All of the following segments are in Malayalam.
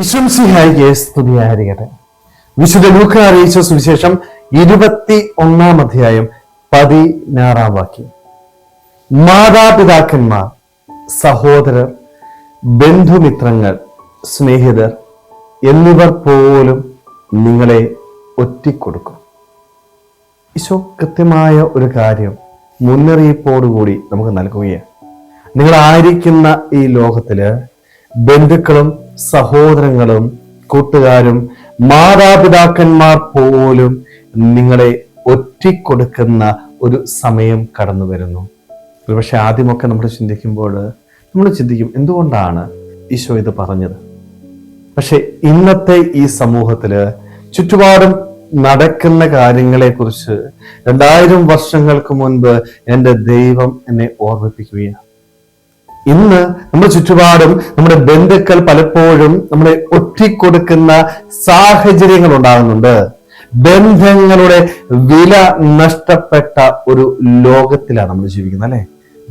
ഈശ്വംസിഹായിക്ക് സ്തുതിയായിരിക്കട്ടെ. വിശുദ്ധ ലൂക്ക അറിയിച്ച സുവിശേഷം 21 അധ്യായം 16 വാക്യം. മാതാപിതാക്കന്മാർ, സഹോദരർ, ബന്ധുമിത്രങ്ങൾ, സ്നേഹിതർ എന്നിവർ പോലും നിങ്ങളെ ഒറ്റിക്കൊടുക്കും. ഈശോ കൃത്യമായ ഒരു കാര്യം മുന്നറിയിപ്പോടുകൂടി നമുക്ക് നൽകുകയാണ്. നിങ്ങളായിരിക്കുന്ന ഈ ലോകത്തില് ബന്ധുക്കളും സഹോദരങ്ങളും കൂട്ടുകാരും മാതാപിതാക്കന്മാർ പോലും നിങ്ങളെ ഒറ്റിക്കൊടുക്കുന്ന ഒരു സമയം കടന്നു വരുന്നു. ഒരുപക്ഷെ ആദ്യമൊക്കെ നമ്മൾ ചിന്തിക്കും എന്തുകൊണ്ടാണ് ഈശോ ഇത് പറഞ്ഞത്. പക്ഷെ ഇന്നത്തെ ഈ സമൂഹത്തില് ചുറ്റുപാടും നടക്കുന്ന കാര്യങ്ങളെ കുറിച്ച് 2000 വർഷങ്ങൾക്ക് മുൻപ് എൻ്റെ ദൈവം എന്നെ ഓർമ്മിപ്പിക്കുകയാണ്. ഇന്ന് നമ്മുടെ ചുറ്റുപാടും നമ്മുടെ ബന്ധുക്കൾ പലപ്പോഴും നമ്മളെ ഒറ്റിക്കൊടുക്കുന്ന സാഹചര്യങ്ങൾ ഉണ്ടാകുന്നുണ്ട്. ബന്ധങ്ങളുടെ വില നഷ്ടപ്പെട്ട ഒരു ലോകത്തിലാണ് നമ്മൾ ജീവിക്കുന്നത്, അല്ലെ?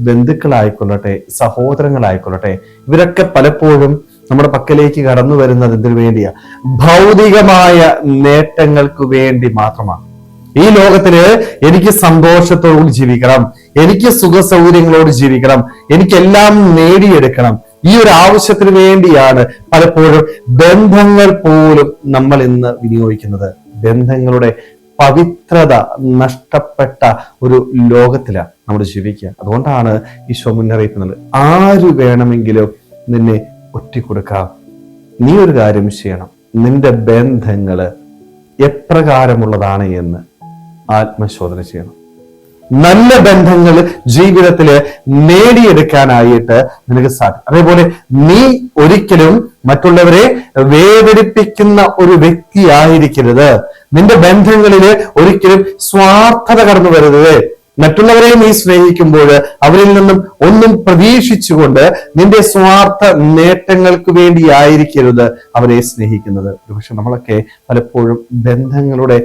ബന്ധുക്കളായിക്കൊള്ളട്ടെ, സഹോദരങ്ങളായിക്കൊള്ളട്ടെ, ഇവരൊക്കെ പലപ്പോഴും നമ്മുടെ പക്കലേക്ക് കടന്നു വരുന്നത് എന്തിനു വേണ്ടിയാ? ഭൗതികമായ നേട്ടങ്ങൾക്ക് വേണ്ടി മാത്രമാണ്. ഈ ലോകത്തില് എനിക്ക് സന്തോഷത്തോടുകൂടി ജീവിക്കണം, എനിക്ക് സുഖ സൗകര്യങ്ങളോട് ജീവിക്കണം, എനിക്കെല്ലാം നേടിയെടുക്കണം. ഈ ഒരു ആവശ്യത്തിന് വേണ്ടിയാണ് പലപ്പോഴും ബന്ധങ്ങൾ പോലും നമ്മൾ ഇന്ന് വിനിയോഗിക്കുന്നത്. ബന്ധങ്ങളുടെ പവിത്രത നഷ്ടപ്പെട്ട ഒരു ലോകത്തിലാണ് നമ്മൾ ജീവിക്കുക. അതുകൊണ്ടാണ് ഈശോ മുന്നറിയിക്കുന്നത്, ആര് വേണമെങ്കിലും നിന്നെ ഒറ്റിക്കൊടുക്കാം. നീ ഒരു കാര്യം ചെയ്യണം, നിന്റെ ബന്ധങ്ങള് എപ്രകാരമുള്ളതാണ് എന്ന് ആത്മശോധന ചെയ്യണം. നല്ല ബന്ധങ്ങൾ ജീവിതത്തിൽ നേടിയെടുക്കാനായിട്ട് നിനക്ക് സാധിക്കും. അതേപോലെ നീ ഒരിക്കലും മറ്റുള്ളവരെ വേദനിപ്പിക്കുന്ന ഒരു വ്യക്തിയായിരിക്കരുത്. നിന്റെ ബന്ധങ്ങളിൽ ഒരിക്കലും സ്വാർത്ഥത കടന്നു വരരുത്. മറ്റുള്ളവരെ നീ സ്നേഹിക്കുമ്പോൾ അവരിൽ നിന്നും ഒന്നും പ്രതീക്ഷിച്ചുകൊണ്ട് നിന്റെ സ്വാർത്ഥ നേട്ടങ്ങൾക്ക് വേണ്ടിയായിരിക്കരുത് അവരെ സ്നേഹിക്കുന്നത്. പക്ഷെ നമ്മളൊക്കെ പലപ്പോഴും ബന്ധങ്ങളുടെ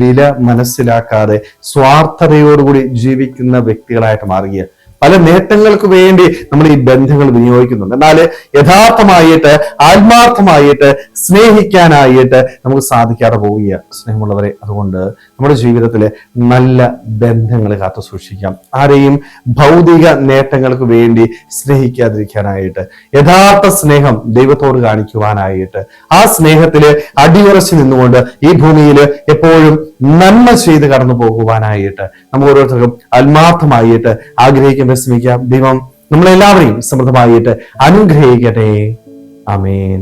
വില മനസ്സിലാക്കാതെ സ്വാർത്ഥതയോടുകൂടി ജീവിക്കുന്ന വ്യക്തികളായിട്ട് മാറുകയാണ്. പല നേട്ടങ്ങൾക്ക് വേണ്ടി നമ്മൾ ഈ ബന്ധങ്ങൾ വിനിയോഗിക്കുന്നുണ്ട്. എന്നാൽ യഥാർത്ഥമായിട്ട് ആത്മാർത്ഥമായിട്ട് സ്നേഹിക്കാനായിട്ട് നമുക്ക് സാധിക്കാതെ പോവുകയാണ്. സ്നേഹമുള്ളവരെ, അതുകൊണ്ട് നമ്മുടെ ജീവിതത്തിൽ നല്ല ബന്ധങ്ങൾ കാത്തു സൂക്ഷിക്കാം. ആരെയും ഭൗതിക നേട്ടങ്ങൾക്ക് വേണ്ടി സ്നേഹിക്കാതിരിക്കാനായിട്ട്, യഥാർത്ഥ സ്നേഹം ദൈവത്തോട് കാണിക്കുവാനായിട്ട്, ആ സ്നേഹത്തില് അടിയുറച്ചു നിന്നുകൊണ്ട് ഈ ഭൂമിയിൽ എപ്പോഴും നന്മ ചെയ്ത് കടന്നു പോകുവാനായിട്ട് നമുക്ക് ഓരോരുത്തർക്കും ആത്മാർത്ഥമായിട്ട് ആഗ്രഹിക്കാൻ ശ്രമിക്കാം. ദൈവം നമ്മളെല്ലാവരെയും സമൃദ്ധമായിട്ട് അനുഗ്രഹിക്കട്ടെ. ആമേൻ.